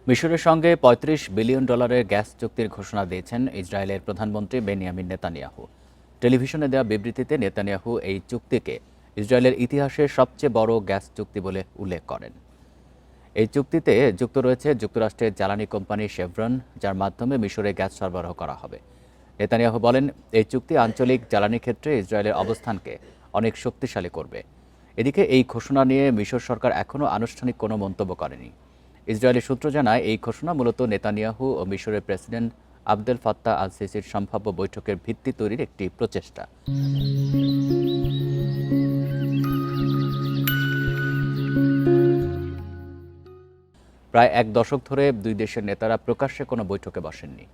মিশরের সঙ্গে $৩৫ billion gas চুক্তির ঘোষণা দিয়েছেন ইসরায়েলের প্রধানমন্ত্রী বেনিয়ামিন নেতানিয়াহু। টেলিভিশনে দেওয়া বিবৃতিতে নেতানিয়াহু এই চুক্তিকে ইসরায়েলের ইতিহাসের সবচেয়ে বড় গ্যাস চুক্তি বলে উল্লেখ করেন। এই চুক্তিতে যুক্ত রয়েছে যুক্তরাষ্ট্রের জ্বালানি কোম্পানি শেভরন, যার মাধ্যমে মিশরে গ্যাস সরবরাহ করা হবে। নেতানিয়াহু বলেন, এই চুক্তি আঞ্চলিক জ্বালানি ক্ষেত্রে ইসরায়েলের অবস্থানকে অনেক শক্তিশালী করবে। এদিকে এই ঘোষণা নিয়ে মিশর সরকার এখনও আনুষ্ঠানিক কোনো মন্তব্য করেনি। ইসরায়েলি সূত্র জানায়, এই ঘোষণা মূলত নেতানিয়াহু ও মিশরের প্রেসিডেন্ট আবদেল ফাত্তাহ আল সিসির সম্ভাব্য বৈঠকের ভিত্তি তৈরির একটি প্রচেষ্টা। প্রায় এক দশক ধরে দুই দেশের নেতারা প্রকাশ্যে কোনো বৈঠকে বসেননি।